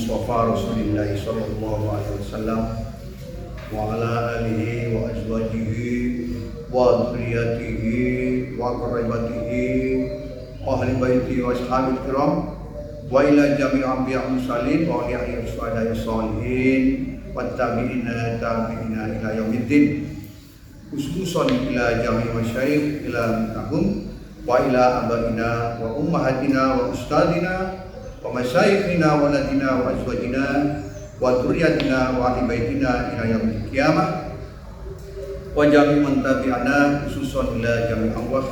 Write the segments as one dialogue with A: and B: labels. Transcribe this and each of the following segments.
A: Mustafa Rasulullah sallallahu alaihi wasallam wa ala alihi wa azwajihi wa dzurriyyatihi wa qaraibatihi wa ahli baiti wa ashabil kiram wa ila jami'il anbiya mursalin wa alihi washabihi sholihin wa tabi'ina ila yaumiddin khususan ila jami'il masyayikh ila minhum wa ila abaina wa ummahatina wa ustadina wa masyayikhina wa ladina wa azwajina wa dzurriyyatina wa ahli baitina ila yaumil qiyamah wa jami' man tabi'ana khususan ila jami' Allah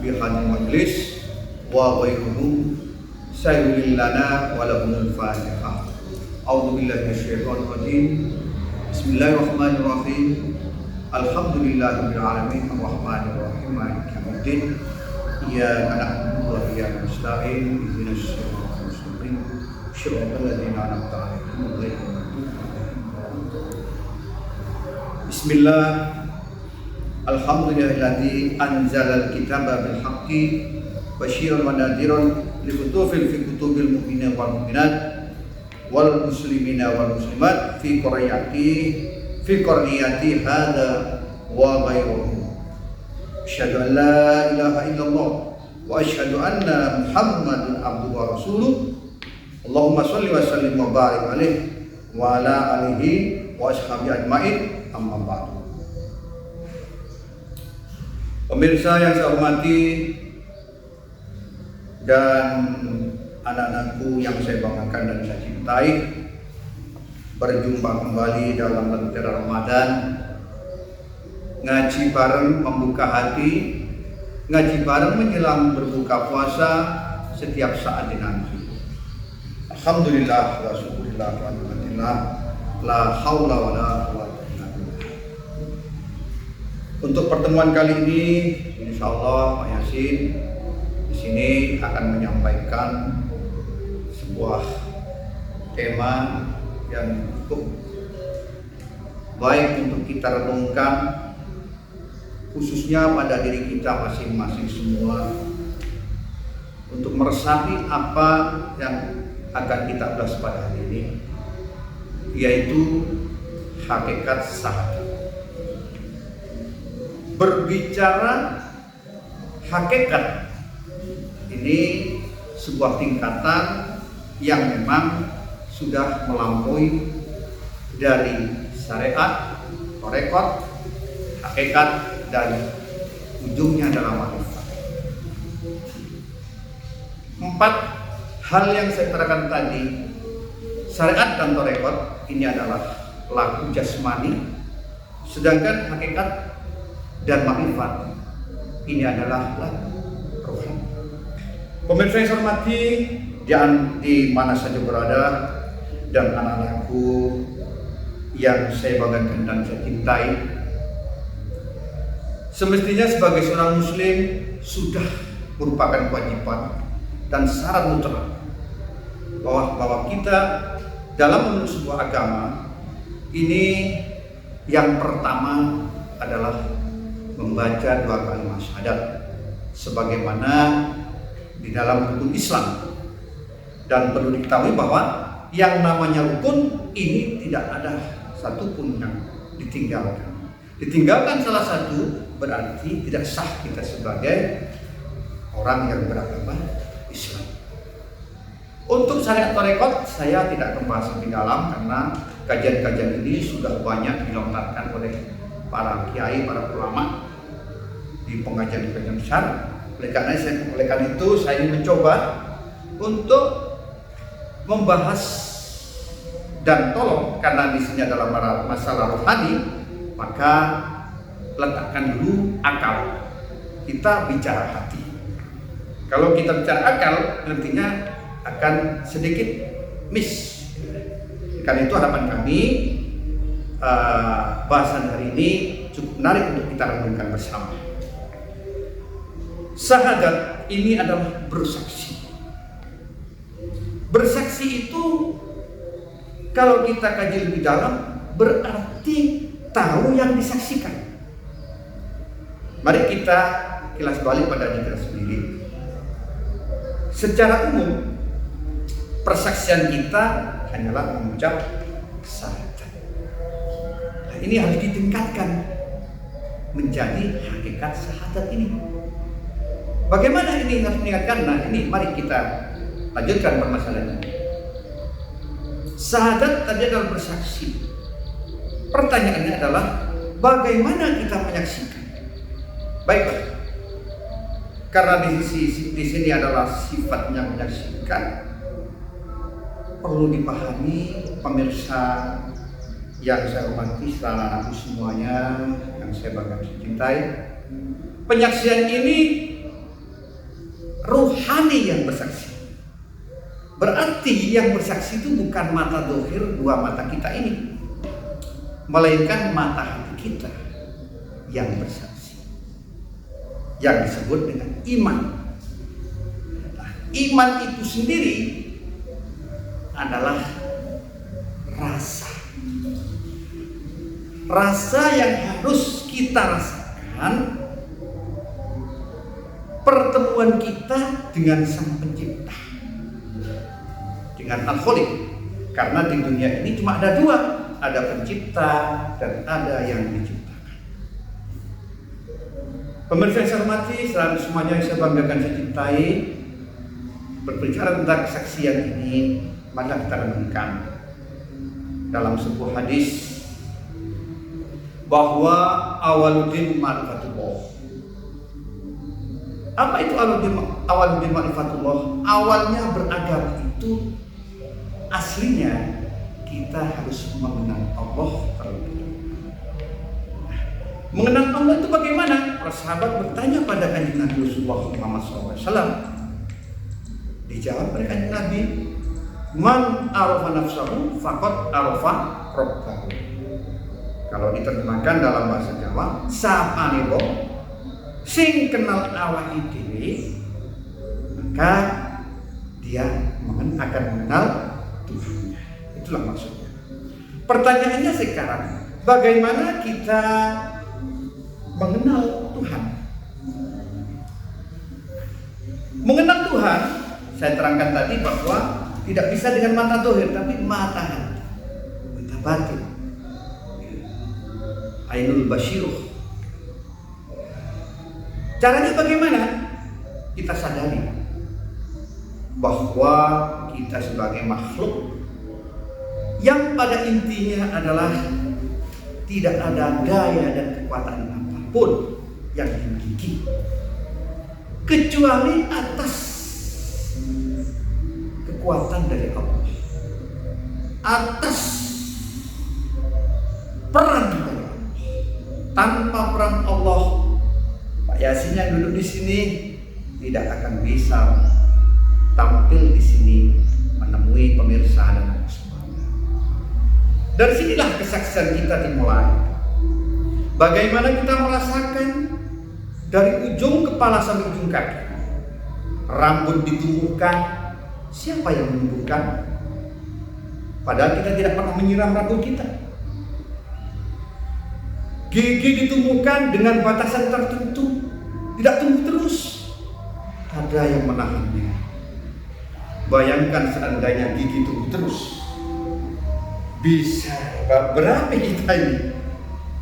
A: bi hadil majlis wa ghairuhum sayyidil lana wa lahumul fatihah. A'udzu billahi minasyaitonir rajim. Bismillahirrahmanirrahim. Alhamdulillahirabbil alamin arrahmanir rahim maliki yaumiddin. Iyyaka na'budu wa iyyaka nasta'in ihdinas siratal mustaqim shiratal ladzina an'amta 'alaihim ghairil maghdubi 'alaihim waladdallin. Bismillah. Alhamdulillahilladzi anzalal kitaba bil haqqi basyiran wa nadhiran likutufil fi kutubil mu'minina wal mu'minat wal muslimina wal muslimat fi qaryati hadza wa ghairuhu. Asyhadu an la ilaha illallah wa asyhadu anna Muhammadan abduhu wa rasuluh. Allahumma shalli wa sallim wa barik alaihi wa ala alihi wa ashabihi ajmain. Amma ba'du. Pemirsa yang saya hormati dan anak-anakku yang saya banggakan dan saya cintai, berjumpa kembali dalam lentera Ramadan, ngaji bareng membuka hati, ngaji bareng menjelang berbuka puasa setiap saat dinanti. Alhamdulillah wa syukurillah wa alhamdulillah la haula wa la quwwata illa billah. Untuk pertemuan kali ini, insyaallah Pak Yasin di sini akan menyampaikan sebuah tema yang cukup baik untuk kita renungkan, khususnya pada diri kita masing-masing semua, untuk meresapi apa yang akan kita bahas pada hari ini, yaitu hakikat sahadat. Berbicara hakikat ini sebuah tingkatan yang memang sudah melampaui dari syariat, tarekat, hakikat, dan ujungnya adalah ma'rifat. 4 hal yang saya terangkan tadi, syariat dan tarekat, ini adalah laku jasmani, sedangkan hakikat dan ma'rifat ini adalah laku rohani. Pemirsa yang saya hormati, di mana saja berada, dan anak-anakku yang saya banggakan dan saya cintai, semestinya sebagai seorang muslim sudah merupakan kewajiban dan syarat mutlak bahwa kita dalam memeluk sebuah agama ini, yang pertama adalah membaca 2 kalimat syahadat sebagaimana di dalam rukun Islam. Dan perlu diketahui bahwa yang namanya rukun ini tidak ada satupun yang ditinggalkan. Ditinggalkan salah satu berarti tidak sah kita sebagai orang yang beragama Islam. Untuk syariat tarekat saya tidak akan bahas lebih dalam karena kajian-kajian ini sudah banyak dilontarkan oleh para kiai, para ulama di pengajian-pengajian besar. Oleh karena itu saya ingin mencoba untuk membahas, dan tolong karena di sini adalah masalah rohani, maka letakkan dulu akal. Kita bicara hati. Kalau kita bicara akal, nantinya akan sedikit miss. Karena itu harapan kami bahasan hari ini cukup menarik untuk kita renungkan bersama. Syahadat ini adalah bersaksi. Bersaksi itu kalau kita kaji lebih dalam berarti tahu yang disaksikan. Mari kita kilas balik pada diri kita sendiri. Secara umum persaksian kita hanyalah mengucap syahadat. Nah, ini harus ditingkatkan menjadi hakikat syahadat ini. Bagaimana ini harus ditingkatkan? Nah, ini mari kita lanjutkan permasalahan ini. Syahadat tadi adalah bersaksi. Pertanyaannya adalah bagaimana kita menyaksikan? Baiklah, karena di sini adalah sifatnya menyaksikan, perlu dipahami pemirsa yang saya hormati, anak-anakku semuanya yang saya bangga cintai. Penyaksian ini ruhani yang bersaksi. Berarti yang bersaksi itu bukan mata dohir dua mata kita ini, melainkan mata hati kita yang bersaksi, yang disebut dengan iman. Nah, iman itu sendiri adalah rasa yang harus kita rasakan pertemuan kita dengan Sang Pencipta, dengan Al-Khaliq. Karena di dunia ini cuma ada dua, ada pencipta dan ada yang diciptakan. Pemirsa yang saya hormati, selalu semuanya yang saya banggakan, saya cintai, berbicara tentang kesaksian ini, maka kita renungkan dalam sebuah hadis bahwa awaluddin ma'rifatullah. Apa itu awaluddin ma'rifatullah? Awalnya beragama itu aslinya kita harus mengenal Allah terlebih dahulu. Mengenal Allah itu bagaimana? Para sahabat bertanya pada kanjeng Nabi Rasulullah Muhammad SAW. Dijawab oleh kanjeng Nabi, man arafa nafsahu faqad arafa rabbahu. Kalau diterjemahkan dalam bahasa Jawa, sapane wong sing kenal awake dhewe, maka dia akan mengenal Tuhannya. Itulah maksudnya. Pertanyaannya sekarang, bagaimana kita mengenal Tuhan? Mengenal Tuhan, saya terangkan tadi bahwa tidak bisa dengan mata dohir, tapi mata hati, mata batin, ainul basyiruh. Caranya bagaimana? Kita sadari bahwa kita sebagai makhluk yang pada intinya adalah tidak ada daya dan kekuatan apapun yang dimiliki kecuali atas kekuatan dari Allah, atas peran dari Allah. Tanpa peran Allah, Pak Yasin yang duduk di sini tidak akan bisa tampil di sini menemui pemirsa dan semuanya. Dari sinilah kesaksian kita dimulai. Bagaimana kita merasakan dari ujung kepala sampai ujung kaki. Rambut ditumbuhkan, siapa yang menumbuhkan? Padahal kita tidak pernah menyiram rambut kita. Gigi ditumbuhkan dengan batasan tertentu, tidak tumbuh terus. Ada yang menahannya. Bayangkan seandainya gigi tumbuh terus, bisa berapa kita ini?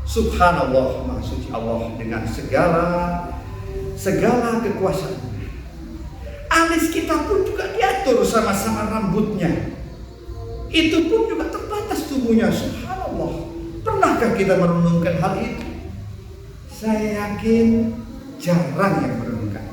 A: Subhanallah, Maha Suci Allah dengan segala kekuasaan. Alis kita pun juga diatur sama-sama rambutnya. Itu pun juga terbatas tubuhnya. Subhanallah. Pernahkah kita merenungkan hal itu? Saya yakin jarang yang merenungkan.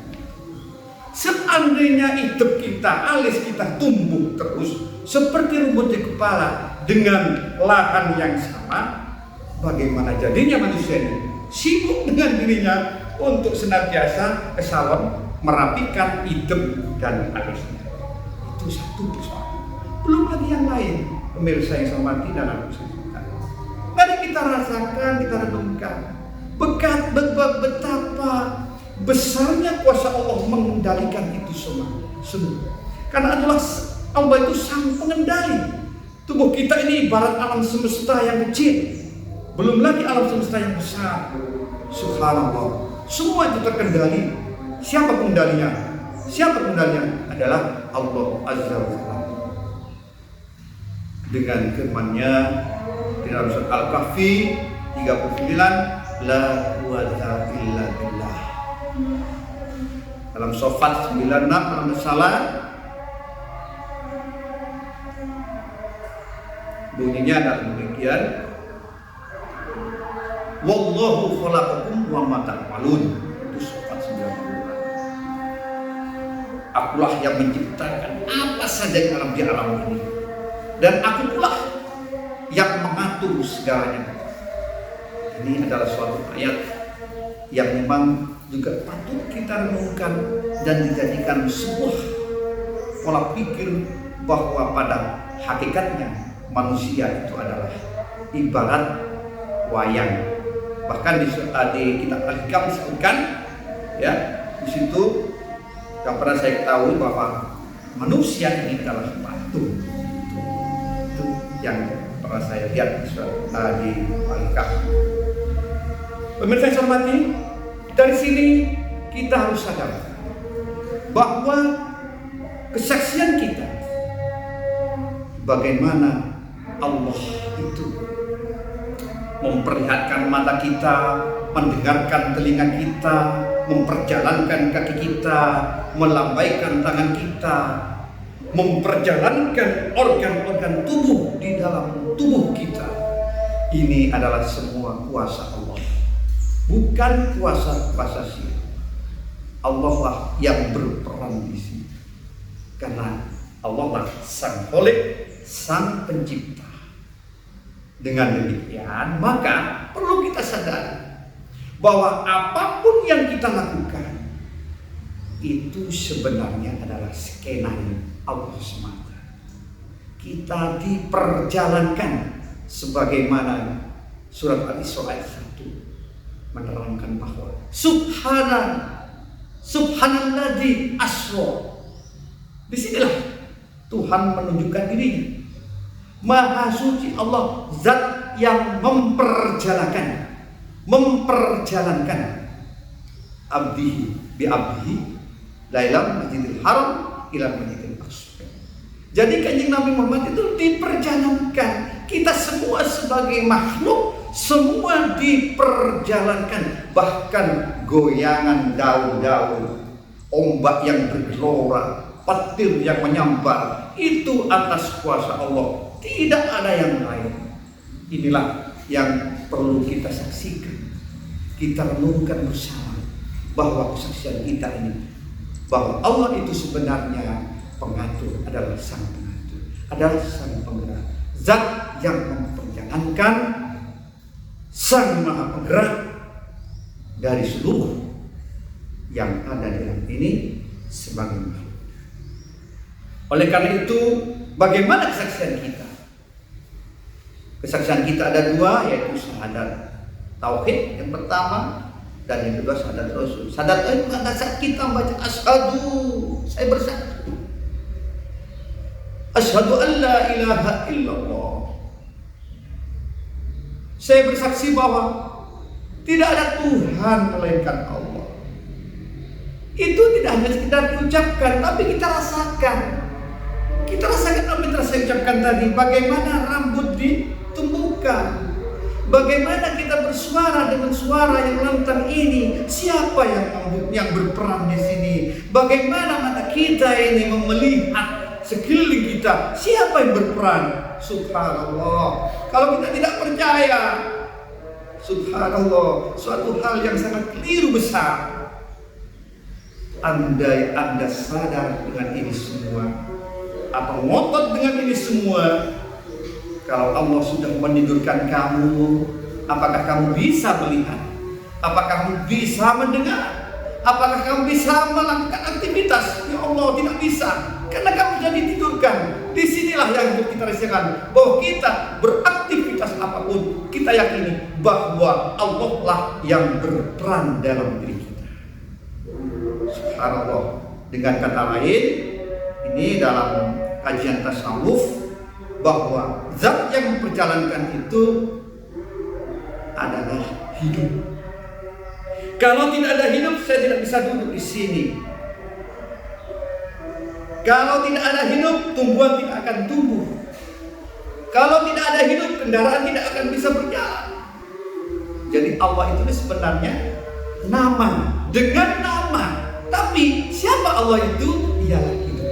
A: Seandainya hidup kita, alis kita tumbuh terus seperti rumput di kepala dengan lahan yang sama, bagaimana jadinya manusia ini? Sibuk dengan dirinya untuk senantiasa ke salon merapikan hidup dan alisnya. Itu satu persoalan. Belum lagi yang lain, pemirsa yang saya hormati dan aku cintai. Mari kita rasakan, kita renungkan betapa besarnya kuasa Allah mengendalikan itu semua. Karena Allah itu sang pengendali. Tubuh kita ini ibarat alam semesta yang kecil, belum lagi alam semesta yang besar. Subhanallah, semua itu terkendali. Siapa pengendalinya? Siapa pengendalinya? Adalah Allah Azza wa Jalla. dengan firman-Nya di dalam surat Al-Kahfi 39, la quwwata illa billah. Dalam Shofat 96 kalau salah, bunyinya adalah demikian, wallahu khalaqakum wa ma ta'malun. Itu Shofat 96. Akulah yang menciptakan apa saja yang alam di alam ini, dan aku pula yang mengatur segalanya. Ini adalah suatu ayat yang memang juga patut kita renungkan dan dijadikan sebuah pola pikir bahwa pada hakikatnya manusia itu adalah ibarat wayang. Bahkan di kitab Al-Hikam disebutkan, ya, di situ yang pernah saya ketahui bahwa manusia ini adalah patung. Itu yang pernah saya lihat di Al-Hikam. Pemirsa yang hormati, dari sini kita harus sadar bahwa kesaksian kita bagaimana Allah itu memperlihatkan mata kita, mendengarkan telinga kita, memperjalankan kaki kita, melambaikan tangan kita, memperjalankan organ-organ tubuh di dalam tubuh kita. Ini adalah semua kuasa Allah, bukan kuasa sihir. Allah lah yang berperan di sini, karena Allah lah sang Khalik, sang pencipta. Dengan demikian, maka perlu kita sadari bahwa apapun yang kita lakukan itu sebenarnya adalah skenario Allah semata. Kita diperjalankan sebagaimana surat Al-Isra ayat 1 menerangkan bahwa subhanalladzi asra. Disinilah Tuhan menunjukkan dirinya. Maha suci Allah, zat yang memperjalankan abdihi bi abdihi lailam masjidil haram ila masjidil aqsa. Jadi Kanjeng Nabi Muhammad itu diperjalankan. Kita semua sebagai makhluk semua diperjalankan. Bahkan goyangan daun-daun, ombak yang bergelora, petir yang menyambar, itu atas kuasa Allah. Tidak ada yang lain. Inilah yang perlu kita saksikan, kita renungkan bersama, bahwa kesaksian kita ini bahwa Allah itu sebenarnya pengatur, adalah sang pengatur, adalah sang penggerak, zat yang memperjalankan, sang maha penggerak dari seluruh yang ada di alam ini sebagai makhluk. Oleh karena itu, bagaimana kesaksian kita? Kesaksian kita ada dua, yaitu syahadat tauhid yang pertama, dan yang kedua syahadat rasul. Syahadat itu pada saat kita membaca asyhadu, saya bersaksi, asyhadu an la ilaha illallah, saya bersaksi bahwa tidak ada Tuhan melainkan Allah. Itu tidak hanya sekedar diucapkan, tapi kita rasakan. Kita rasakan apa yang saya ucapkan tadi. Bagaimana rambut ditumbuhkan, bagaimana kita bersuara dengan suara yang lantang ini. Siapa yang berperan di sini? Bagaimana mata kita ini melihat sekeliling kita. Siapa yang berperan? Subhanallah. Kalau kita tidak percaya, subhanallah, suatu hal yang sangat keliru besar. Andai Anda sadar dengan ini semua, atau ngotot dengan ini semua, kalau Allah sudah menidurkan kamu, apakah kamu bisa melihat? Apakah kamu bisa mendengar? Apakah kamu bisa melakukan aktivitas? Ya Allah, tidak bisa, karena kamu sudah ditidurkan. Disinilah yang kita rasakan, bahwa kita beraktivitas apapun, kita yakini bahwa Allah lah yang berperan dalam diri kita. Subhanallah. Dengan kata lain, ini dalam kajian tasawuf, bahwa zat yang memperjalankan itu adalah hidup. Kalau tidak ada hidup, saya tidak bisa duduk di sini. Kalau tidak ada hidup, tumbuhan tidak akan tumbuh. Kalau tidak ada hidup, kendaraan tidak akan bisa berjalan. Jadi Allah itu sebenarnya nama, dengan nama. Tapi siapa Allah itu? Ialah hidup,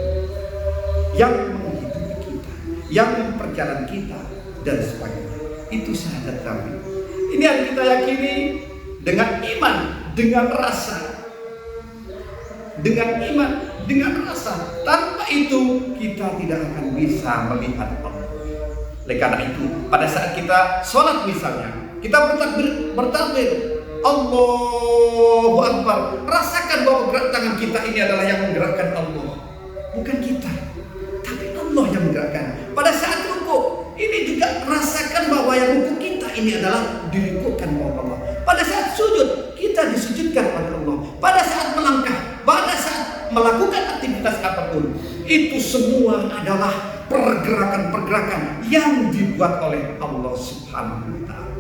A: yang menghidupi kita, yang memperjalan kita, dan sebagainya. Itu syahadat tauhid. Ini yang kita yakini dengan iman, dengan rasa. Dengan iman, dengan rasa. Tanpa itu kita tidak akan bisa melihat Allah. Oleh karena itu, pada saat kita sholat misalnya, kita bertakbir, Allahu Akbar. Rasakan bahwa gerak tangan kita ini adalah yang menggerakkan Allah, bukan kita, tapi Allah yang menggerakkan. Pada saat rukuk, ini juga rasakan bahwa yang rukuk kita ini adalah dirukukkan oleh Allah. Pada saat sujud, kita disujudkan oleh Allah. Pada saat melangkah, pada saat melakukan aktivitas apapun, itu semua adalah pergerakan-pergerakan yang dibuat oleh Allah Subhanahu wa Ta'ala.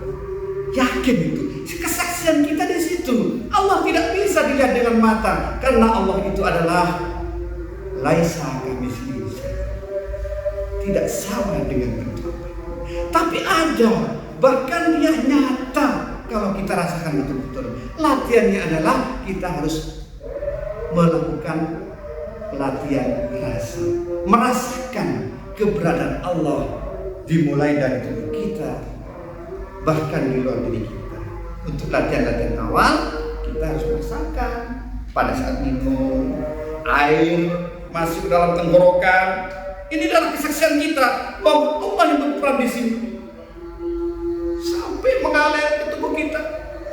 A: Yakin itu, kesaksian kita di situ. Allah tidak bisa dilihat dengan mata, karena Allah itu adalah laisa kamitslihi syai', tidak sama dengan bentuknya. Tapi ada, bahkan dia nyata kalau kita rasakan betul-betul. Latihannya adalah kita harus melakukan latihan rasa, merasakan keberadaan Allah dimulai dari tubuh kita, bahkan di luar diri kita. Untuk latihan-latihan awal, kita harus merasakan pada saat minum air masuk dalam tenggorokan. Ini adalah kesaksian kita bahwa Allah yang berperan di sini sampai mengalir ke tubuh kita.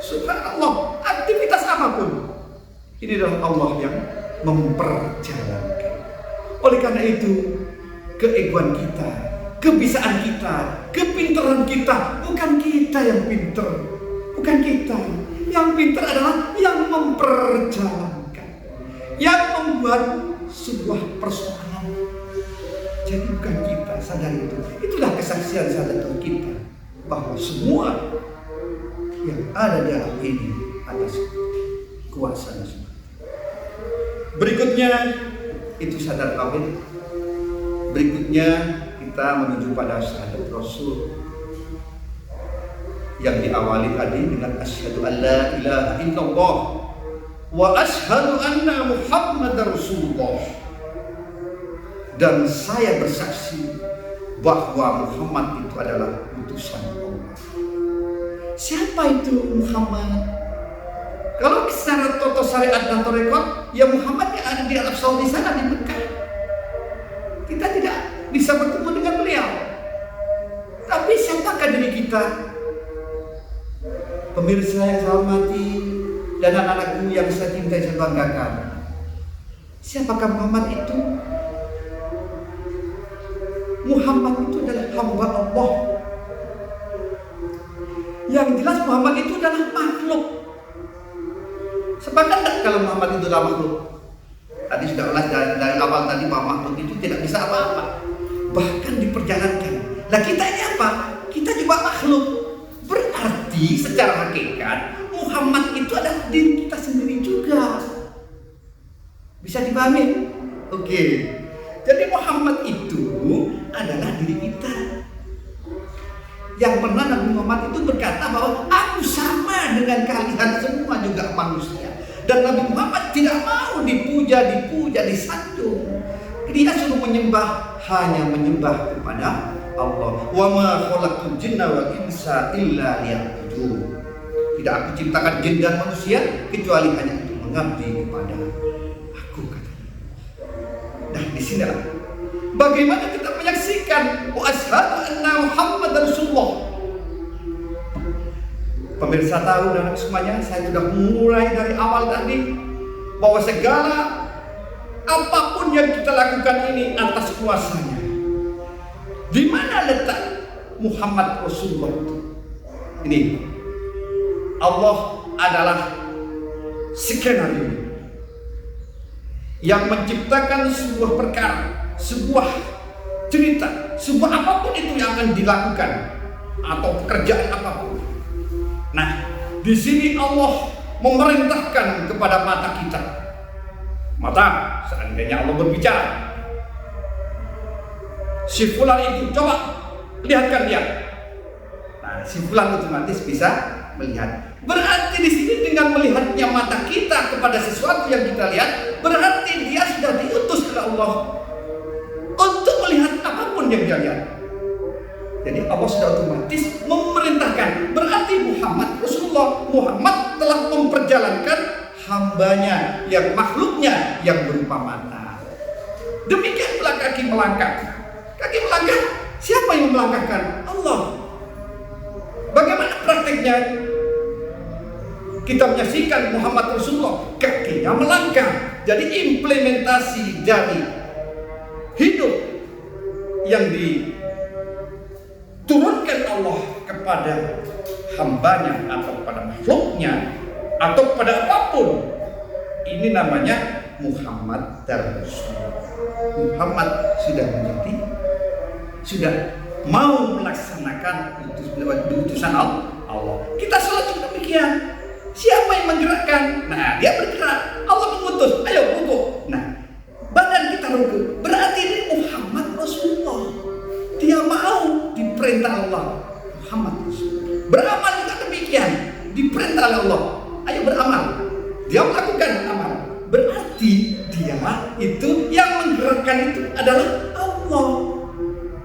A: Subhanallah, aktivitas apapun, ini adalah Allah yang memperjalankan. Oleh karena itu, keegoan kita, kebisaan kita, kepintaran kita, bukan kita yang pintar, bukan kita. Yang pintar adalah yang memperjalankan, yang membuat sebuah persoalan. Jadi bukan kita, sadar itu. Itulah kesaksian sadar kita bahwa semua yang ada di alam ini atas kuasa Allah. Berikutnya itu sadar tauhid. Berikutnya kita menuju pada syahadat Rasul yang diawali tadi dengan asyhadu alla ilaha illallah wa asyhadu anna Muhammadar Rasulullah. Dan saya bersaksi bahwa Muhammad itu adalah utusan Allah. Siapa itu Muhammad? Kalau secara toto syariat dan torekot, ya Muhammad yang ada di Arab Saudi sana, di Mekah. Kita tidak bisa bertemu dengan beliau. Tapi siapakah diri kita? Pemirsa yang saya hormati dan anak-anakku yang saya cintai dan banggakan, siapakah Muhammad itu? Muhammad itu adalah hamba Allah. Yang jelas Muhammad itu adalah makhluk. Sepakat tidak kalau Muhammad itu adalah makhluk? Tadi sudah ulas dari awal tadi bahwa makhluk itu tidak bisa apa-apa, bahkan diperjalankan. Nah kita ini apa? Kita juga makhluk. Berarti secara hakikat Muhammad itu adalah diri kita sendiri juga. Bisa dipahami? Oke. Jadi Muhammad itu adalah diri kita. Yang pernah Nabi Muhammad itu berkata bahwa aku sama dengan kalian semua juga manusia. Dan Nabi Muhammad tidak mau dipuja, disanjung. Dia suruh menyembah, hanya menyembah kepada Allah. Wa ma khalaqtul jinna wal insa illa liya'budun. Tidak aku ciptakan jin dan manusia kecuali hanya untuk mengabdi kepada aku, katanya. Nah, di sini bagaimana kita menyaksikan wa asyhadu anna Muhammadar Rasulullah. Pemirsa tahu dan semuanya, saya sudah mulai dari awal tadi bahwa segala apapun yang kita lakukan ini atas kuasanya. Di mana letak Muhammad Rasulullah itu? Ini Allah adalah skenario yang menciptakan sebuah perkara, sebuah cerita, sebuah apapun itu yang akan dilakukan atau pekerjaan apapun. Nah, di sini Allah memerintahkan kepada mata kita. Mata, seandainya Allah berbicara, si fulan itu coba Lihatkan dia. Nah, si fulan otomatis bisa melihat. Berarti di sini dengan melihatnya mata kita kepada sesuatu yang kita lihat, berarti dia sudah diutus oleh Allah untuk melihat apapun yang dia lihat. Jadi Allah sudah otomatis memerintahkan. Berarti Rasulullah Muhammad telah memperjalankan hambanya, yang makhluknya yang berupa mata. Demikian pula kaki melangkah. Kaki melangkah, siapa yang melangkahkan? Allah. Bagaimana prakteknya? Kita menyaksikan Muhammad Rasulullah kakinya melangkah. Jadi implementasi dari hidup yang diturunkan Allah kepada hambanya atau kepada makhluknya atau kepada apapun, ini namanya Muhammad dan Rasulullah. Muhammad sudah mau melaksanakan utusan Allah. Kita sholat juga demikian. Siapa yang menggerakkan? Nah, dia bergerak. Allah mengutus, ayo rukuk. Nah, badan kita rukuk. Berarti ini Muhammad Rasulullah. Dia mau diperintah Allah. Muhammad Rasulullah. Beramal juga demikian. Diperintah oleh Allah. Ayo beramal. Dia melakukan amal. Berarti dia itu yang menggerakkan itu adalah Allah.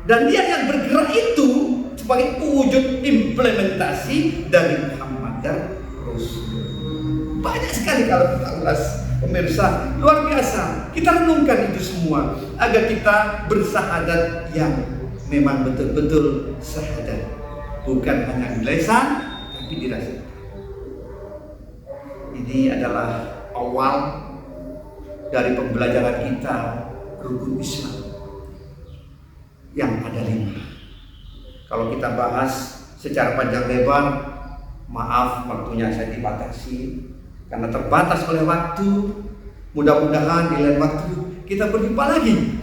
A: Dan dia yang bergerak itu sebagai wujud implementasi dari Muhammad dan Rasul. Banyak sekali kalau kita ulas, pemirsa, luar biasa. Kita renungkan itu semua agar kita bersahadat yang memang betul-betul syahadat, bukan hanya di lisan tapi dirasakan. Ini adalah awal dari pembelajaran kita rukun Islam yang ada 5. Kalau kita bahas secara panjang lebar, maaf waktunya saya dibatasi karena terbatas oleh waktu. Mudah-mudahan di lain waktu kita berjumpa lagi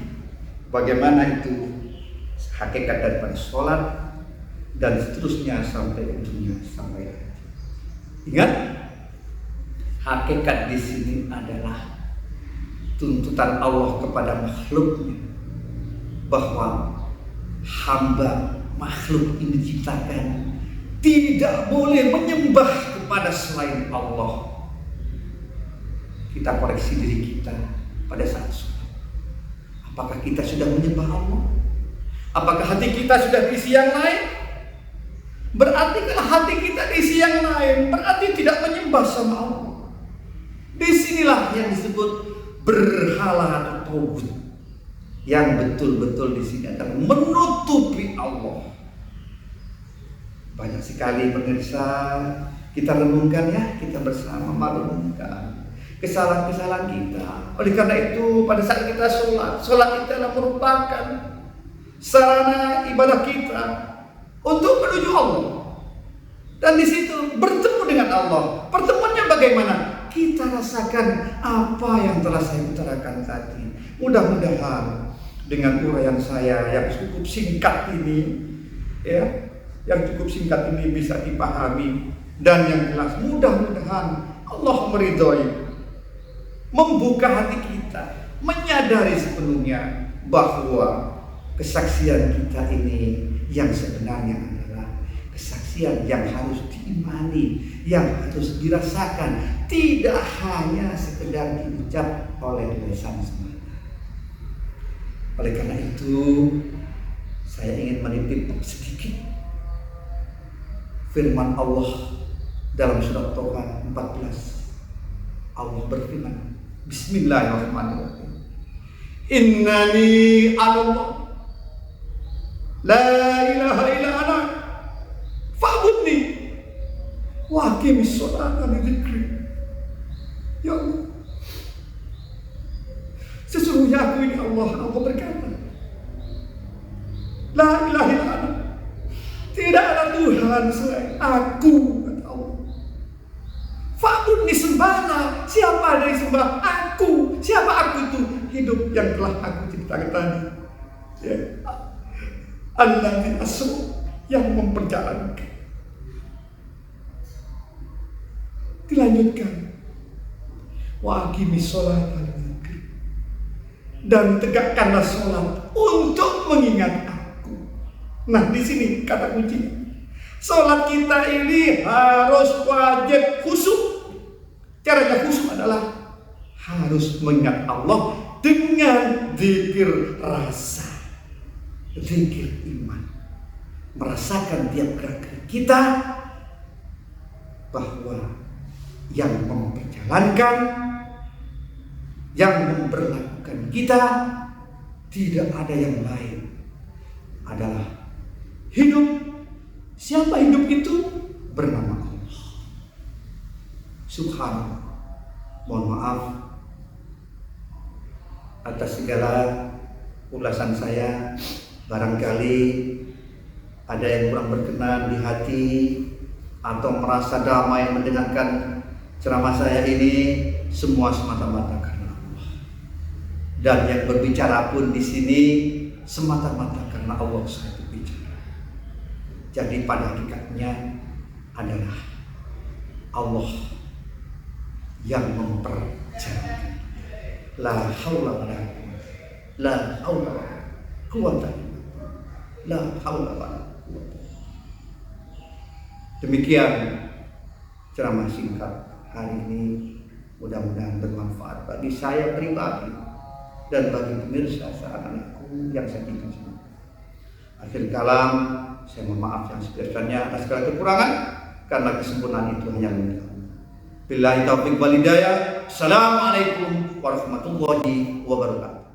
A: bagaimana itu hakikat daripada sholat dan seterusnya sampai ujungnya sampai hati. Ingat, hakikat di sini adalah tuntutan Allah kepada makhluknya bahwa hamba makhluk ini diciptakan tidak boleh menyembah kepada selain Allah. Kita koreksi diri kita pada saat sholat. Apakah kita sudah menyembah Allah? Apakah hati kita sudah diisi yang lain? Berarti kalau hati kita diisi yang lain, berarti tidak menyembah sama Allah. Disinilah yang disebut berhala atau tauhid, yang betul-betul di sini adalah menutupi Allah. Banyak sekali pemirsa, kita renungkan ya, kita bersama merenungkan kesalahan-kesalahan kita. Oleh karena itu pada saat kita sholat itu adalah merupakan sarana ibadah kita untuk menuju Allah. Dan di situ bertemu dengan Allah. Pertemuannya bagaimana? Kita rasakan apa yang telah saya utarakan tadi. Mudah-mudahan dengan uraian saya yang cukup singkat ini, bisa dipahami, dan yang jelas mudah-mudahan Allah meridhoi, membuka hati kita, menyadari sepenuhnya bahwa kesaksian kita ini yang sebenarnya adalah kesaksian yang harus diimani, yang harus dirasakan, tidak hanya sekedar diucap oleh lisan semata. Oleh karena itu, saya ingin menitip sedikit firman Allah dalam surat Toha 14. Allah berfirman, Bismillahirrahmanirrahim. Innani Allah, la ilaha illa ana, fa'budni wa aqimis sholata li dzikri. Ya Allah, sesungguhnya aku ini Allah berkata, la ilaha illa ana, tidak ada Tuhan selain aku, kata Allah. Fa'budni, sembahlah. Siapa dari sembah? Aku. Siapa aku itu? Hidup yang telah aku ciptakan tadi. Ya. Allazi asra, yang memperjalankan. Dilanjutkan. Wa aqimis sholata li dzikri, dan tegakkanlah sholat untuk mengingat aku. Nah, di sini kata kuncinya. Sholat kita ini harus wajib khusyuk. Caranya khusyuk adalah harus mengingat Allah dengan zikir rasa, zikir iman. Merasakan tiap gerak kita bahwa yang memperjalankan, yang memperlakukan kita tidak ada yang lain, adalah hidup. Siapa hidup itu? Bernama Allah. Subhanallah. Mohon maaf atas segala ulasan saya. Barangkali ada yang kurang berkenan di hati atau merasa damai mendengarkan ceramah saya ini. Semua semata-mata karena Allah. Dan yang berbicara pun di sini semata-mata karena Allah saya berbicara. Jadi pada hakikatnya adalah Allah yang memperjalankan. La haula wala quwwata, la haula wala quwwata, la haula wala quwwata. Demikian ceramah singkat hari ini, mudah-mudahan bermanfaat bagi saya pribadi dan bagi pemirsa anak-anakku yang saya cintai. Akhir kalam, saya mohon maaf yang sebesar-besarnya atas segala kekurangan, karena kesempurnaan itu hanya milik Allah. Billahi taufiq wal hidayah. Assalamualaikum warahmatullahi wabarakatuh.